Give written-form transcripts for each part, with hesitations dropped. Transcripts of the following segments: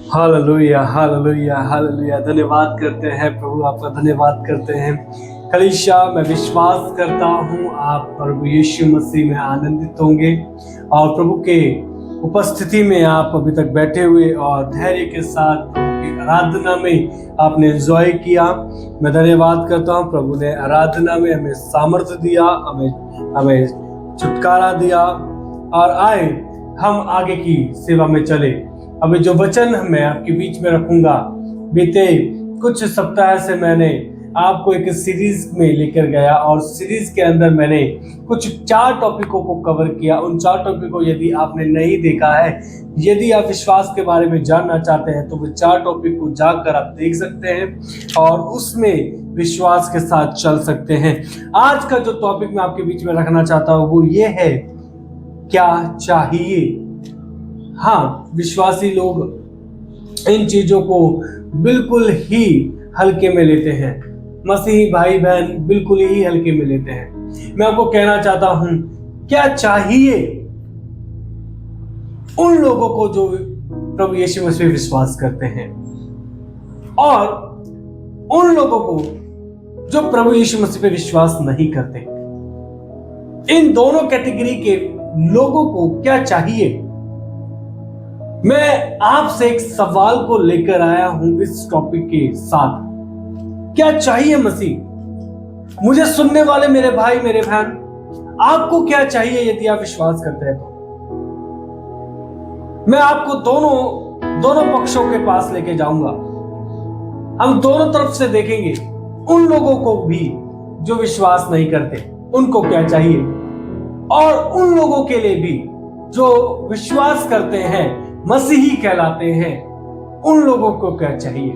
Hallelujah, hallelujah, hallelujah. धन्यवाद करते हैं प्रभु, आपका धन्यवाद करते हैं। कलीसिया, मैं विश्वास करता हूँ आप प्रभु यीशु मसीह में आनंदित होंगे और प्रभु के उपस्थिति में आप अभी तक बैठे हुए और धैर्य के साथ प्रभु की आराधना में आपने एंजॉय किया। मैं धन्यवाद करता हूँ, प्रभु ने आराधना में हमें सामर्थ्य दिया, हमें छुटकारा दिया और आए हम आगे की सेवा में चले। अभी जो वचन मैं आपके बीच में रखूंगा, बीते कुछ सप्ताह से मैंने आपको एक सीरीज में लेकर गया और सीरीज के अंदर मैंने कुछ 4 टॉपिकों को कवर किया। उन 4 टॉपिक को यदि आपने नहीं देखा है, यदि आप विश्वास के बारे में जानना चाहते हैं तो वो 4 टॉपिक को जाकर आप देख सकते हैं और उसमें विश्वास के साथ चल सकते हैं। आज का जो टॉपिक मैं आपके बीच में रखना चाहता हूँ वो ये है, क्या चाहिए। हाँ, विश्वासी लोग इन चीजों को बिल्कुल ही हल्के में लेते हैं। मसीही भाई बहन बिल्कुल ही हल्के में लेते हैं। मैं आपको कहना चाहता हूं, क्या चाहिए उन लोगों को जो प्रभु यीशु मसीह विश्वास करते हैं और उन लोगों को जो प्रभु यीशु मसीह पे विश्वास नहीं करते। इन दोनों कैटेगरी के लोगों को क्या चाहिए। मैं आपसे एक सवाल को लेकर आया हूं इस टॉपिक के साथ, क्या चाहिए मसीह। मुझे सुनने वाले मेरे भाई मेरे बहन, आपको क्या चाहिए यदि आप विश्वास करते हैं तो। मैं आपको दोनों पक्षों के पास लेके जाऊंगा। हम दोनों तरफ से देखेंगे। उन लोगों को भी जो विश्वास नहीं करते उनको क्या चाहिए और उन लोगों के लिए भी जो विश्वास करते हैं, मसीही कहलाते हैं, उन लोगों को क्या चाहिए।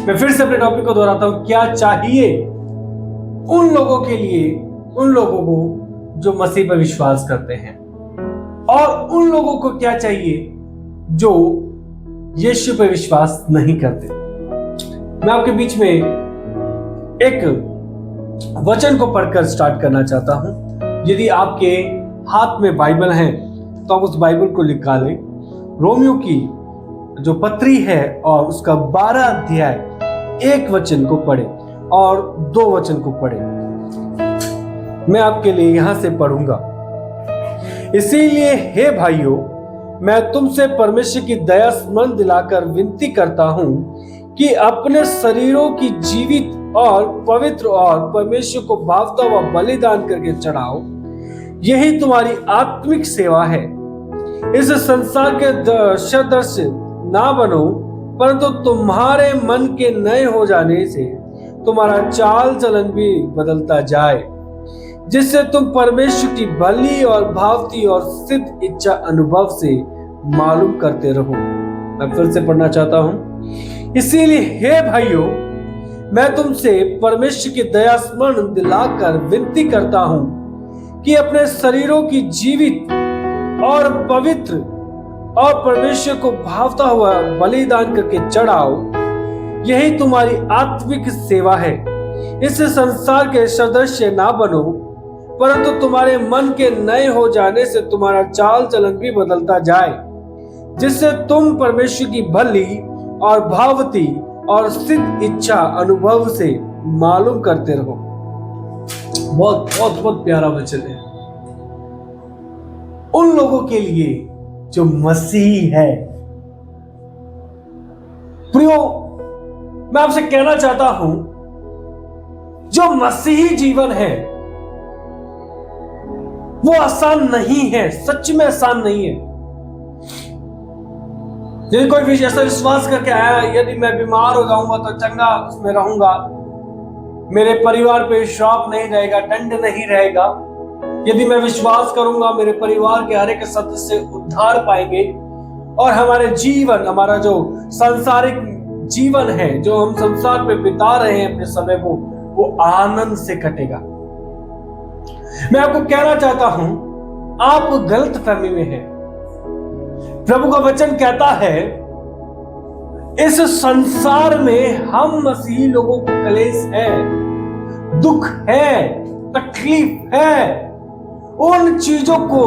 मैं फिर से अपने टॉपिक को दोहराता हूं, क्या चाहिए उन लोगों के लिए, उन लोगों को जो मसीह पर विश्वास करते हैं और उन लोगों को क्या चाहिए जो यीशु पर विश्वास नहीं करते। मैं आपके बीच में एक वचन को पढ़कर स्टार्ट करना चाहता हूं। यदि आपके हाथ में बाइबल है तो आप उस बाइबल को निकालें। रोमियो की जो पत्री है और उसका 12 अध्याय 1 वचन को पढ़े और 2 वचन को पढ़े। मैं आपके लिए यहां से पढ़ूंगा। इसीलिए हे भाइयों, मैं तुमसे परमेश्वर की दया स्मरण दिलाकर विनती करता हूं कि अपने शरीरों की जीवित और पवित्र और परमेश्वर को भावता हुआ बलिदान करके चढ़ाओ। यही तुम्हारी आत्मिक सेवा है। इस संसार के दर्शक ना बनो, परंतु तुम्हारे मन के नए हो जाने से तुम्हारा चाल चलन भी बदलता जाए, जिससे तुम परमेश्वर की भली और भावती और सिद्ध इच्छा अनुभव से मालूम करते रहो। मैं फिर से पढ़ना चाहता हूं। इसीलिए हे भाइयों, मैं तुमसे परमेश्वर की दया स्मरण दिलाकर विनती करता हूं कि अपने शरीरों की जीवित और पवित्र और परमेश्वर को भावता हुआ बलिदान करके चढ़ाओ। यही तुम्हारी आत्मिक सेवा है। इस संसार के सदस्य ना बनो, परंतु तुम्हारे मन के नए हो जाने से तुम्हारा चाल चलन भी बदलता जाए, जिससे तुम परमेश्वर की भली और भावती और सिद्ध इच्छा अनुभव से मालूम करते रहो। बहुत बहुत बहुत प्यारा वचन है उन लोगों के लिए जो मसीही है। प्रियो, मैं आपसे कहना चाहता हूं, जो मसीही जीवन है वो आसान नहीं है, सच में आसान नहीं है। यदि कोई ऐसा विश्वास करके आया, यदि मैं बीमार हो जाऊंगा तो चंगा उसमें रहूंगा, मेरे परिवार पे श्राप नहीं रहेगा, दंड नहीं रहेगा, यदि मैं विश्वास करूंगा मेरे परिवार के हर एक सदस्य उद्धार पाएंगे और हमारे जीवन, हमारा जो सांसारिक जीवन है, जो हम संसार पे बिता रहे हैं अपने समय को, वो आनंद से कटेगा। मैं आपको कहना चाहता हूं, आप गलत फहमी में हैं। प्रभु का वचन कहता है, इस संसार में हम मसीही लोगों को क्लेश है, दुख है, तकलीफ है। उन चीजों को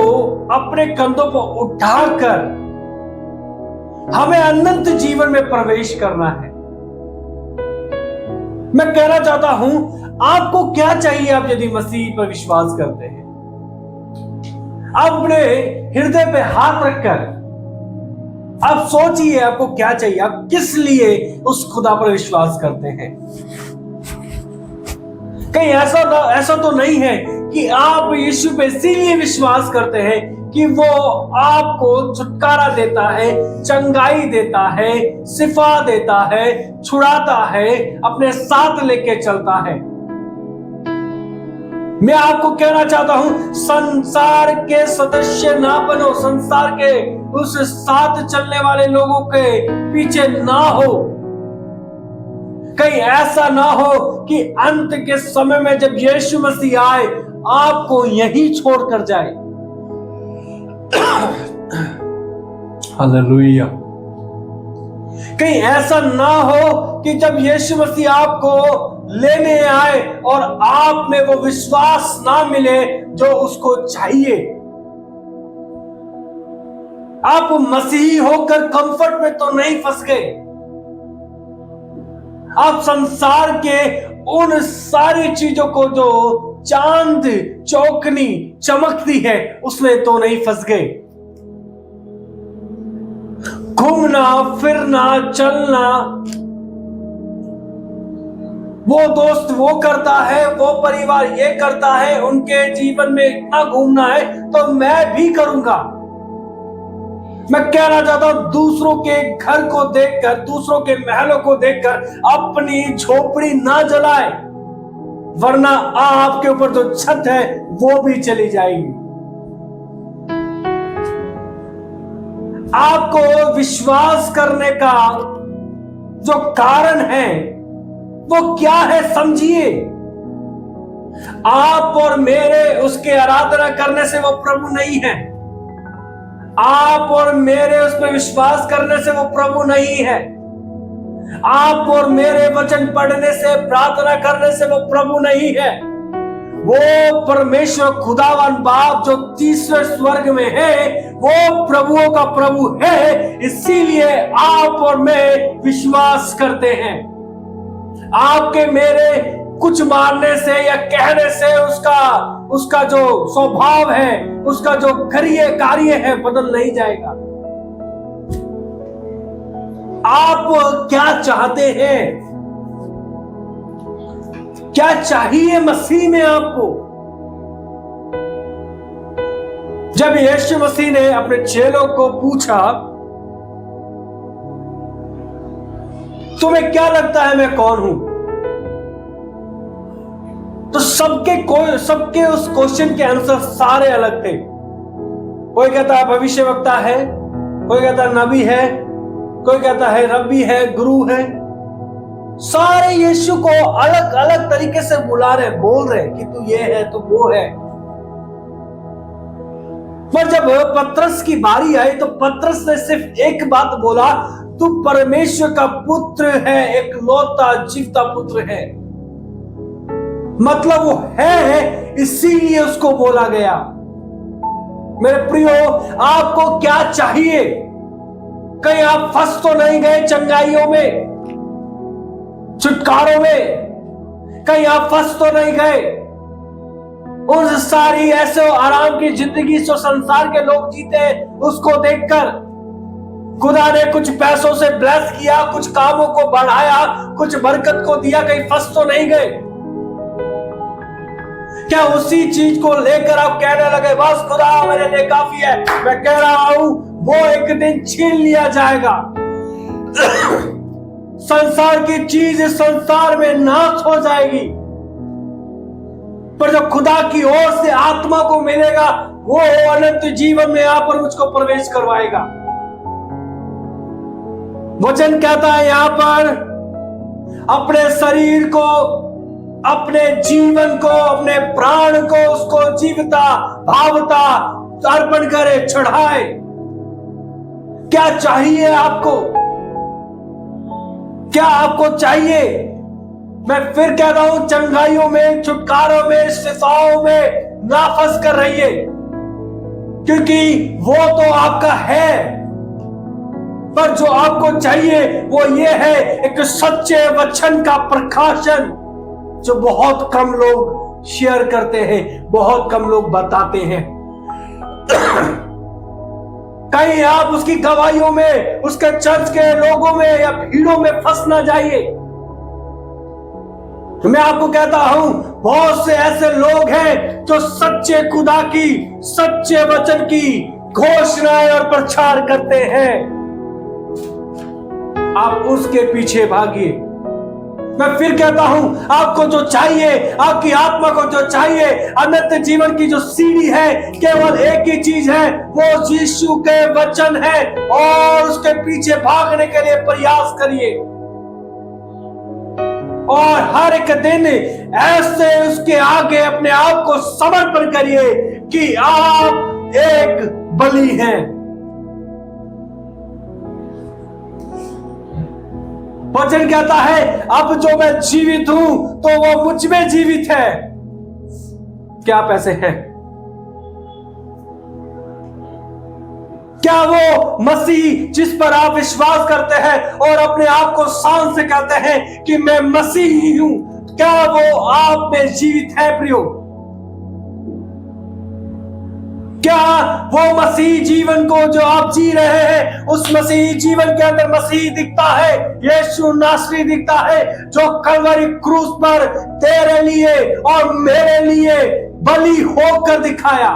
अपने कंधों पर उठाकर हमें अनंत जीवन में प्रवेश करना है। मैं कहना चाहता हूं, आपको क्या चाहिए? आप यदि मसीह पर विश्वास करते हैं, अपने हृदय पे हाथ रखकर आप सोचिए आपको क्या चाहिए, आप किस लिए उस खुदा पर विश्वास करते हैं। कहीं ऐसा तो नहीं है कि आप यीशु पे इसीलिए विश्वास करते हैं कि वो आपको छुटकारा देता है, चंगाई देता है, शिफा देता है, छुड़ाता है, अपने साथ लेके चलता है। मैं आपको कहना चाहता हूं, संसार के सदस्य ना बनो, संसार के उस साथ चलने वाले लोगों के पीछे ना हो। कहीं ऐसा ना हो कि अंत के समय में जब यीशु मसीह आए आपको यहीं छोड़कर जाए। हालेलुया। कहीं ऐसा ना हो कि जब यीशु मसीह आपको लेने आए और आप में वो विश्वास ना मिले जो उसको चाहिए। आप मसीही होकर कंफर्ट में तो नहीं फंस गए, आप संसार के उन सारी चीजों को जो चांद चौकनी चमकती है उसमें तो नहीं फंस गए। घूमना फिरना चलना, वो दोस्त वो करता है, वो परिवार ये करता है, उनके जीवन में इतना घूमना है तो मैं भी करूंगा। मैं कहना चाहता हूं, दूसरों के घर को देखकर, दूसरों के महलों को देखकर अपनी झोपड़ी ना जलाए, वरना आपके ऊपर जो छत है वो भी चली जाएगी। आपको विश्वास करने का जो कारण है वो क्या है समझिए। आप और मेरे उसके आराधना करने से वो प्रभु नहीं है, आप और मेरे उस पर विश्वास करने से वो प्रभु नहीं है, आप और मेरे वचन पढ़ने से, प्रार्थना करने से वो प्रभु नहीं है। वो परमेश्वर खुदावन बाप जो तीसरे स्वर्ग में है वो प्रभुओं का प्रभु है। इसीलिए आप और मैं विश्वास करते हैं। आपके मेरे कुछ मानने से या कहने से उसका जो स्वभाव है, उसका जो कार्य है बदल नहीं जाएगा। आप क्या चाहते हैं? क्या चाहिए मसीह में आपको? जब यीशु मसीह ने अपने चेलों को पूछा, तुम्हें क्या लगता है मैं कौन हूं? तो सबके उस क्वेश्चन के आंसर सारे अलग थे। कोई कहता है भविष्यवक्ता है, कोई कहता है नबी है, कोई कहता है रब्बी है, गुरु है। सारे यीशु को अलग अलग तरीके से बुला रहे, बोल रहे कि तू ये है, तू वो है। पर जब पतरस की बारी आई तो पतरस ने सिर्फ एक बात बोला, तू परमेश्वर का पुत्र है, एक लौता जीवता पुत्र है। मतलब वो है इसीलिए उसको बोला गया। मेरे प्रियो, आपको क्या चाहिए? कहीं आप फंस तो नहीं गए चंगाइयों में, छुटकारों में? कहीं आप फंस तो नहीं गए उन सारी ऐसे आराम की जिंदगी जो संसार के लोग जीते उसको देखकर? खुदा ने कुछ पैसों से ब्लेस किया, कुछ कामों को बढ़ाया, कुछ बरकत को दिया, कहीं फंस तो नहीं गए? क्या उसी चीज को लेकर आप कहने लगे बस खुदा मेरे लिए काफी है? मैं कह रहा हूं वो एक दिन छीन लिया जाएगा। संसार की चीज संसार में नाश हो जाएगी, पर जो खुदा की ओर से आत्मा को मिलेगा वो अनंत जीवन में आप और मुझको प्रवेश करवाएगा। वचन कहता है यहां पर, अपने शरीर को, अपने जीवन को, अपने प्राण को उसको जीवता भावता अर्पण करे, चढ़ाए। क्या चाहिए आपको? क्या आपको चाहिए? मैं फिर कह रहा हूं, चंगाइयों में, छुटकारों में, शिफाओं में ना फंस कर रहिए, क्योंकि वो तो आपका है। पर जो आपको चाहिए वो ये है, एक सच्चे वचन का प्रकाशन, जो बहुत कम लोग शेयर करते हैं, बहुत कम लोग बताते हैं। कहीं आप उसकी गवाहियों में, उसके चर्च के लोगों में या भीड़ों में फंस ना जाइए। तो मैं आपको कहता हूं, बहुत से ऐसे लोग हैं जो सच्चे खुदा की, सच्चे वचन की घोषणाएं और प्रचार करते हैं। आप उसके पीछे भागिए। मैं फिर कहता हूं, आपको जो चाहिए, आपकी आत्मा को जो चाहिए, अनंत जीवन की जो सीढ़ी है, केवल एक ही चीज है, वो यीशु के वचन है, और उसके पीछे भागने के लिए प्रयास करिए। और हर एक दिन ऐसे उसके आगे अपने आप को समर्पण करिए कि आप एक बलि हैं। वचन कहता है, अब जो मैं जीवित हूं तो वो मुझ में जीवित है। क्या आप ऐसे हैं? क्या वो मसीह जिस पर आप विश्वास करते हैं और अपने आप को शान से कहते हैं कि मैं मसीह ही हूं, क्या वो आप में जीवित है प्रियो? क्या वो मसीह जीवन को जो आप जी रहे हैं, उस मसीह जीवन के अंदर मसीह दिखता है, यीशु नासरी दिखता है, जो कलवरी क्रूस पर तेरे लिए और मेरे लिए बलि होकर दिखाया?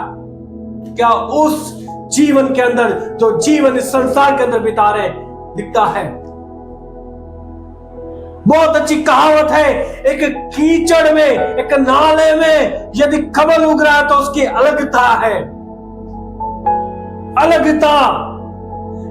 क्या उस जीवन के अंदर, जो जीवन इस संसार के अंदर बिता रहे, दिखता है? बहुत अच्छी कहावत है, एक कीचड़ में, एक नाले में यदि कमल उग रहा है तो उसकी अलगता है। अलगता।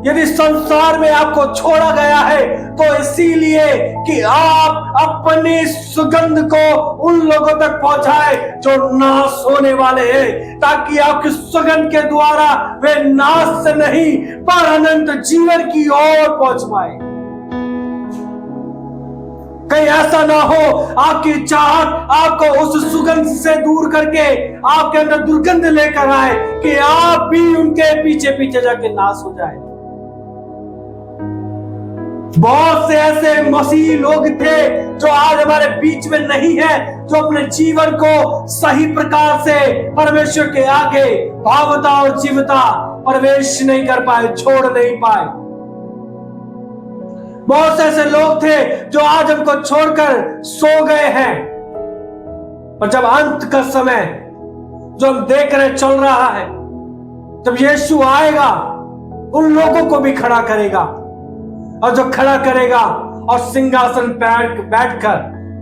यदि संसार में आपको छोड़ा गया है तो इसीलिए कि आप अपनी सुगंध को उन लोगों तक पहुंचाए जो नाश होने वाले हैं, ताकि आपकी सुगंध के द्वारा वे नाश से नहीं पर अनंत जीवन की ओर पहुंच पाए। कहीं ऐसा ना हो आपकी चाहत आपको उस सुगंध से दूर करके आपके अंदर दुर्गंध लेकर आए कि आप भी उनके पीछे पीछे जाके नाश हो जाए। बहुत से ऐसे मसीही लोग थे जो आज हमारे बीच में नहीं है, जो अपने जीवन को सही प्रकार से परमेश्वर के आगे भावता और जीवता प्रवेश नहीं कर पाए, छोड़ नहीं पाए। बहुत से ऐसे लोग थे जो आज हमको छोड़कर सो गए हैं, और जब अंत का समय जो हम देख रहे चल रहा है, जब यीशु आएगा उन लोगों को भी खड़ा करेगा, और जो खड़ा करेगा और सिंहासन बैठकर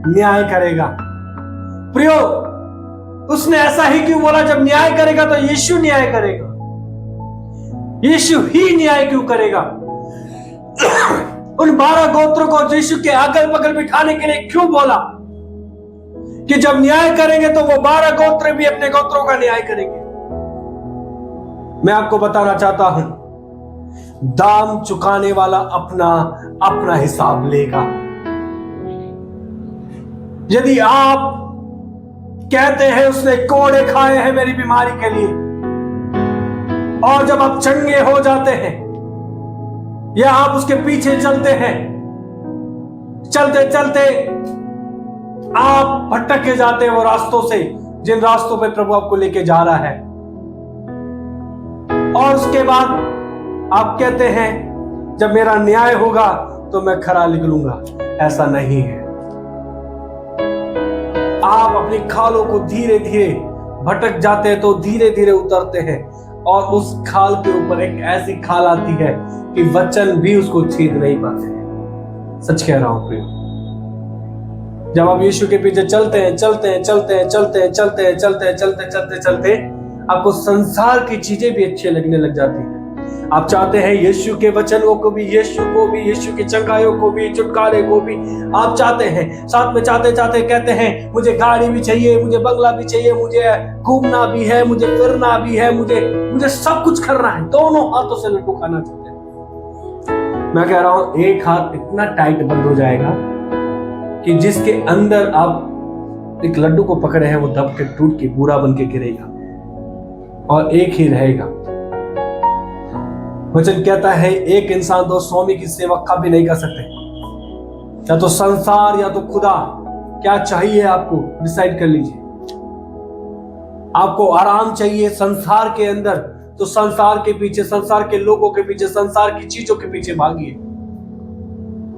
न्याय करेगा। प्रियो, उसने ऐसा ही क्यों बोला? जब न्याय करेगा तो यीशु न्याय करेगा। यीशु ही न्याय क्यों करेगा? उन 12 गोत्रों को यीशु के अगल बगल बिठाने के लिए क्यों बोला कि जब न्याय करेंगे तो वो 12 गोत्र भी अपने गोत्रों का न्याय करेंगे? मैं आपको बताना चाहता हूं, दाम चुकाने वाला अपना अपना हिसाब लेगा। यदि आप कहते हैं उसने कोड़े खाए हैं मेरी बीमारी के लिए, और जब आप चंगे हो जाते हैं या आप उसके पीछे चलते हैं, चलते चलते आप भटक के जाते हैं वो रास्तों से जिन रास्तों पे प्रभु आपको लेके जा रहा है, और उसके बाद आप कहते हैं जब मेरा न्याय होगा तो मैं खरा निकलूंगा। ऐसा नहीं है। आप अपनी खालों को धीरे धीरे भटक जाते हैं तो धीरे धीरे उतरते हैं, और उस खाल के ऊपर एक ऐसी खाल आती है कि वचन भी उसको छेद नहीं पाते हैं। सच कह रहा हूं प्रिय, जब आप यीशु के पीछे चलते हैं, चलते हैं, चलते हैं, चलते हैं, चलते हैं, चलते हैं, चलते चलते चलते आपको संसार की चीजें भी अच्छी लगने लग जाती हैं। आप चाहते हैं यीशु के वचनों को भी, यीशु की चंगाइयों को भी, छुटकारे को भी आप चाहते हैं। साथ में चाहते चाहते कहते हैं मुझे गाड़ी भी चाहिए, मुझे बंगला भी चाहिए, मुझे घूमना भी है, मुझे फिरना भी है, मुझे सब कुछ करना है। दोनों हाथों से लड्डू खाना चाहते हैं। मैं कह रहा हूं एक हाथ इतना टाइट बंद हो जाएगा कि जिसके अंदर आप एक लड्डू को पकड़े हैं वो दब के टूट के पूरा बन के गिरेगा, और एक ही रहेगा। वचन कहता है एक इंसान दो स्वामी की सेवा कभी नहीं कर सकते। या तो संसार या तो खुदा, क्या चाहिए आपको डिसाइड कर लीजिए। आपको आराम चाहिए संसार के अंदर, तो संसार के पीछे, संसार के लोगों के पीछे, संसार की चीजों के पीछे भागिए।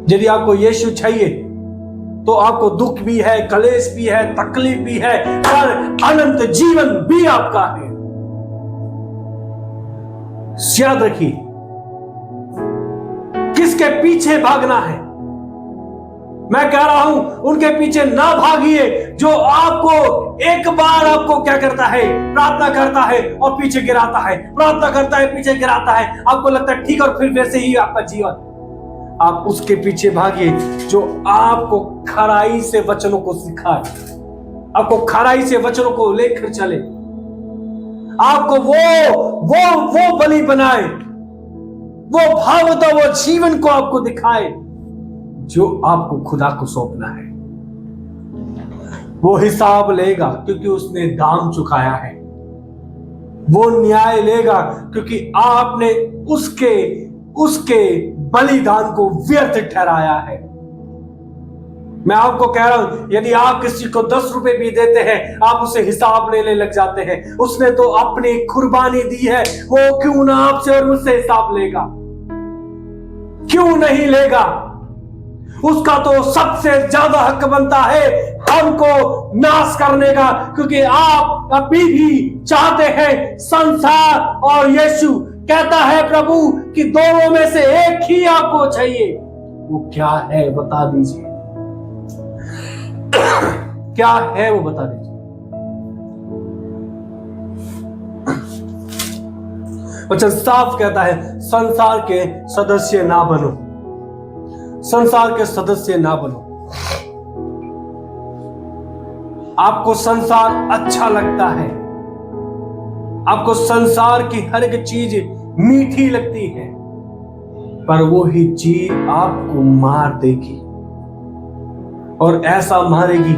यदि आपको यीशु चाहिए तो आपको दुख भी है, कलेश भी है, तकलीफ भी है, पर अनंत जीवन भी आपका है। याद रखिए, किसके पीछे भागना है। मैं कह रहा हूं उनके पीछे ना भागिए जो आपको एक बार आपको क्या करता है, प्रार्थना करता है और पीछे गिराता है, प्रार्थना करता है पीछे गिराता है, आपको लगता है ठीक और फिर वैसे ही आपका जीवन। आप उसके पीछे भागिए जो आपको खराई से वचनों को सिखाए, आपको खराई से वचनों को लेकर चले, आपको वो बलि बनाए, वो भावता वो जीवन को आपको दिखाए जो आपको खुदा को सौंपना है। वो हिसाब लेगा क्योंकि उसने दाम चुकाया है। वो न्याय लेगा क्योंकि आपने उसके बलिदान को व्यर्थ ठहराया है। मैं आपको कह रहा हूं, यदि आप किसी को 10 रुपए भी देते हैं, आप उसे हिसाब लेने लग जाते हैं। उसने तो अपनी कुर्बानी दी है, वो क्यों ना आपसे और मुझसे हिसाब लेगा? क्यों नहीं लेगा? उसका तो सबसे ज्यादा हक बनता है हमको नाश करने का, क्योंकि आप अभी भी चाहते हैं संसार और यीशु। कहता है प्रभु कि दोनों में से एक ही आपको चाहिए। वो क्या है बता दीजिए, क्या है वो बता दीजिए। वचन साफ कहता है संसार के सदस्य ना बनो, संसार के सदस्य ना बनो। आपको संसार अच्छा लगता है, आपको संसार की हर एक चीज मीठी लगती है, पर वो ही चीज आपको मार देगी और ऐसा मारेगी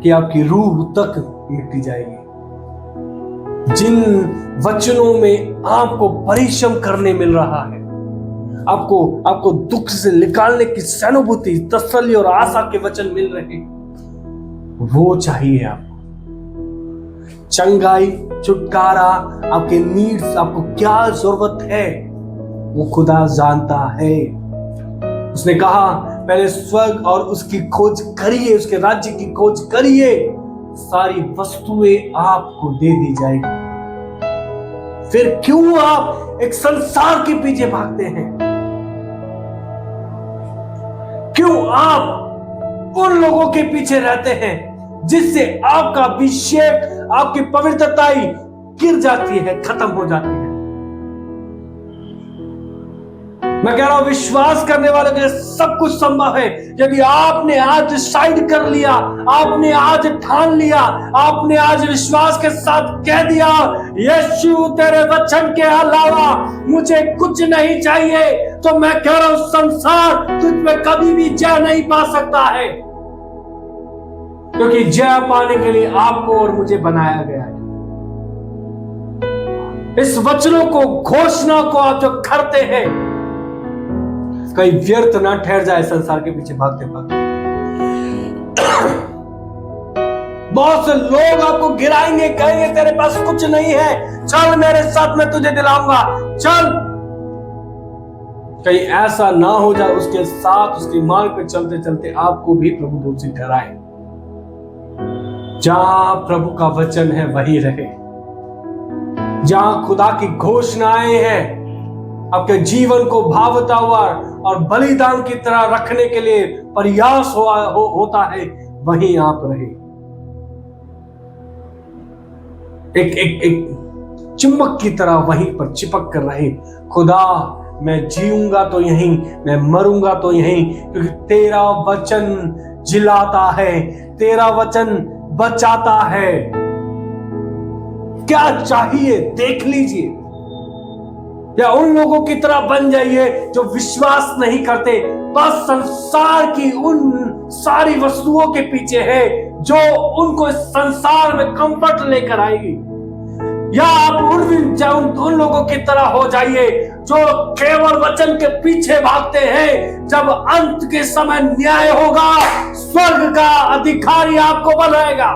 कि आपकी रूह तक मिट जाएगी। जिन वचनों में आपको परिश्रम करने मिल रहा है, आपको दुख से निकालने की सहानुभूति, तसल्ली और आशा के वचन मिल रहे हैं, वो चाहिए आपको। चंगाई, छुटकारा, आपके नीड्स, आपको क्या जरूरत है वो खुदा जानता है। उसने कहा पहले स्वर्ग और उसकी खोज करिए, उसके राज्य की खोज करिए, सारी वस्तुएं आपको दे दी जाएगी। फिर क्यों आप एक संसार के पीछे भागते हैं? क्यों आप उन लोगों के पीछे रहते हैं जिससे आपका अभिषेक, आपकी पवित्रता गिर जाती है, खत्म हो जाती है? मैं कह रहा हूं विश्वास करने वालों के लिए सब कुछ संभव है। यदि आपने आज डिसाइड कर लिया, आपने आज ठान लिया, आपने आज विश्वास के साथ कह दिया यीशु तेरे वचन के अलावा मुझे कुछ नहीं चाहिए, तो मैं कह रहा हूं संसार तुझ में कभी भी जय नहीं पा सकता है, क्योंकि जय पाने के लिए आपको और मुझे बनाया गया है। इस वचनों को, घोषणा को आप जो करते हैं, कहीं व्यर्थ ना ठहर जाए संसार के पीछे भागते भागते। बहुत से लोग आपको गिराएंगे, कहेंगे तेरे पास कुछ नहीं है, चल मेरे साथ, मैं तुझे दिलाऊंगा, चल। कहीं ऐसा ना हो जाए उसके साथ, उसकी मार्ग पे चलते चलते आपको भी प्रभु दोषी ठहराए। जहां प्रभु का वचन है वही रहे, जहां खुदा की घोषणाएं हैं, आपके जीवन को भावता हुआ और बलिदान की तरह रखने के लिए प्रयास होता है, वहीं आप रहे। एक चिमक की तरह वहीं पर चिपक कर रहे। खुदा मैं जीऊंगा तो यहीं, मैं मरूंगा तो यहीं, क्योंकि तेरा वचन जिलाता है, तेरा वचन बचाता है। क्या चाहिए देख लीजिए, या उन लोगों की तरह बन जाइए जो विश्वास नहीं करते, बस संसार की उन सारी वस्तुओं के पीछे है जो उनको इस संसार में कंफर्ट लेकर आएगी। या आप उन लोगों की तरह हो जाइए जो केवल वचन के पीछे भागते हैं। जब अंत के समय न्याय होगा, स्वर्ग का अधिकारी आपको बनाएगा।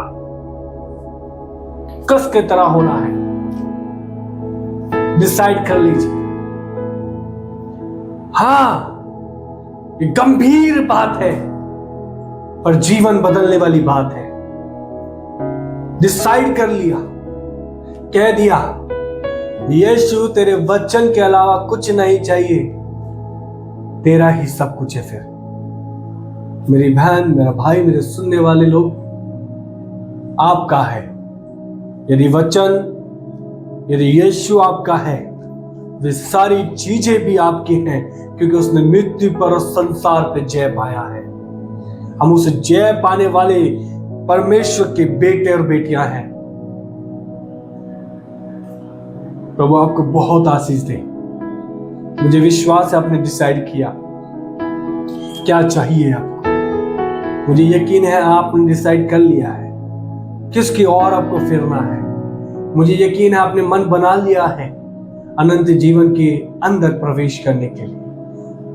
किस की तरह होना है, डिसाइड कर लीजिए। हाँ, ये गंभीर बात है पर जीवन बदलने वाली बात है। डिसाइड कर लिया, कह दिया यीशु तेरे वचन के अलावा कुछ नहीं चाहिए, तेरा ही सब कुछ है। फिर मेरी बहन, मेरा भाई, मेरे सुनने वाले लोग, आपका है। यदि वचन, यदि यीशु आपका है, वे सारी चीजें भी आपकी हैं, क्योंकि उसने मृत्यु पर और संसार पे जय पाया है। हम उस जय पाने वाले परमेश्वर के बेटे और बेटियां हैं। प्रभु आपको बहुत आशीष दे। मुझे विश्वास है आपने डिसाइड किया क्या चाहिए आपको। मुझे यकीन है आपने डिसाइड कर लिया है किसकी ओर आपको फिरना है। मुझे यकीन है आपने मन बना लिया है अनंत जीवन के अंदर प्रवेश करने के लिए।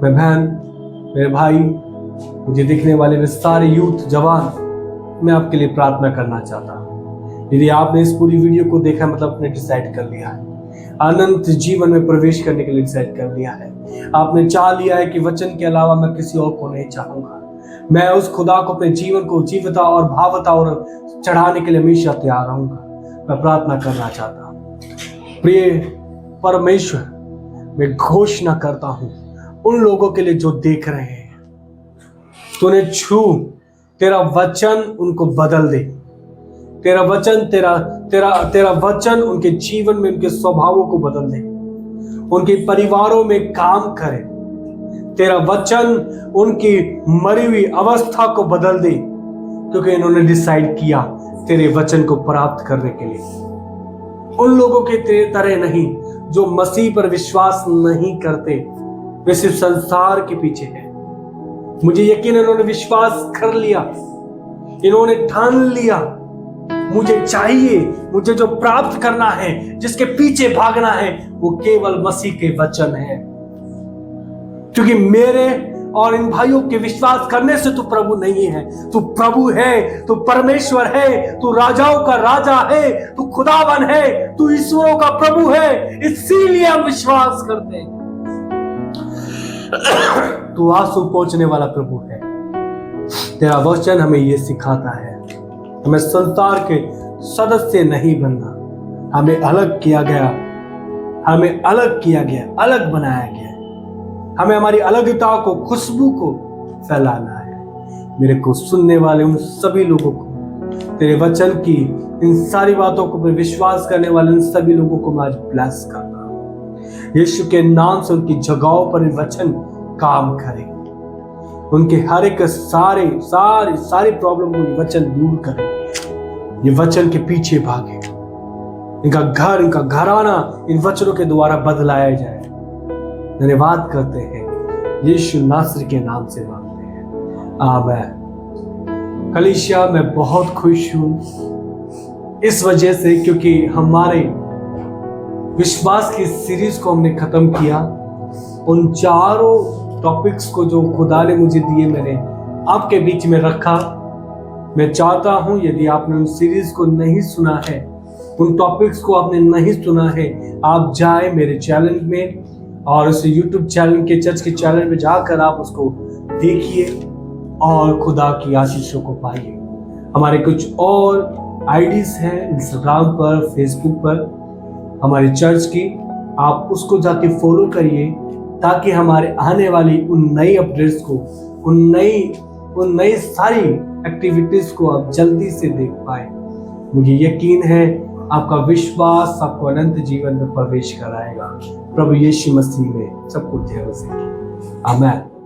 मैं बहन, मेरे भाई, मुझे दिखने वाले वे सारे यूथ जवान, मैं आपके लिए प्रार्थना करना चाहता हूँ। यदि आपने इस पूरी वीडियो को देखा, मतलब आपने डिसाइड कर लिया है, अनंत जीवन में प्रवेश करने के लिए डिसाइड कर लिया है, आपने चाह लिया है कि वचन के अलावा मैं किसी और को नहीं चाहूंगा, मैं उस खुदा को अपने जीवन को जीवता और भावता और चढ़ाने के लिए हमेशा तैयार रहूंगा, मैं प्रार्थना करना चाहता हूँ। प्रिय परमेश्वर, मैं घोषणा करता हूं उन लोगों के लिए जो देख रहे हैं, तूने छू, तेरा वचन उनको बदल दे। तेरा वचन तेरा वचन उनके जीवन में, उनके स्वभावों को बदल दे, उनके परिवारों में काम करे। तेरा वचन उनकी मरी हुई अवस्था को बदल दे, क्योंकि इन्होंने डिसाइड किया तेरे वचन को प्राप्त करने के लिए। उन लोगों के तेरे तरह नहीं जो मसीह पर विश्वास नहीं करते, वे सिर्फ संसार के पीछे हैं। मुझे यकीन है इन्होंने विश्वास कर लिया, इन्होंने ठान लिया, मुझे चाहिए, मुझे जो प्राप्त करना है, जिसके पीछे भागना है, वो केवल मसीह के वचन है। क्योंकि मेरे और इन भाइयों के विश्वास करने से तू प्रभु नहीं है, तू प्रभु है, तू परमेश्वर है, तू राजाओं का राजा है, तू खुदावन है, तू ईश्वरों का प्रभु है। इसीलिए हम विश्वास करते हैं। तू आंसू पोंछने वाला प्रभु है। तेरा वचन हमें यह सिखाता है, हमें संसार के सदस्य नहीं बनना, हमें अलग किया गया, हमें अलग किया गया, अलग बनाया गया। हमें हमारी अलगता को, खुशबू को फैलाना है। मेरे को सुनने वाले उन सभी लोगों को, तेरे वचन की इन सारी बातों को पर विश्वास करने वाले उन सभी लोगों को मैं आज ब्लेस करता हूं। यीशु के नाम से उनकी जगहों पर ये वचन काम करे, उनके हर एक सारी प्रॉब्लम को ये वचन दूर करे, ये वचन के पीछे भागे, इनका घर, इनका घराना इन वचनों के द्वारा बदलाया जाए। धन्यवाद करते हैं, यीशु नासरी के नाम से मांगते हैं, आमीन। कलीसिया, मैं बहुत खुश हूं इस वजह से क्योंकि हमारे विश्वास की सीरीज को हमने खत्म किया। उन चारों टॉपिक्स को जो खुदा ने मुझे दिए, मैंने आपके बीच में रखा। मैं चाहता हूं यदि आपने उन सीरीज को नहीं सुना है, उन टॉपिक्स को आपने नहीं सुना है, आप जाए मेरे चैनल में और उस YouTube चैनल के, चर्च के चैनल पे जाकर आप उसको देखिए और खुदा की आशीषों को पाइए। हमारे कुछ और आईडीज हैं इंस्टाग्राम पर, फेसबुक पर, हमारे चर्च की, आप उसको जाके फॉलो करिए ताकि हमारे आने वाली उन नई अपडेट्स को, उन नई सारी एक्टिविटीज को आप जल्दी से देख पाए। मुझे यकीन है आपका विश्वास आपको अनंत जीवन में प्रवेश कराएगा। प्रभु यीशु मसीह में सब कुछ है। आमीन।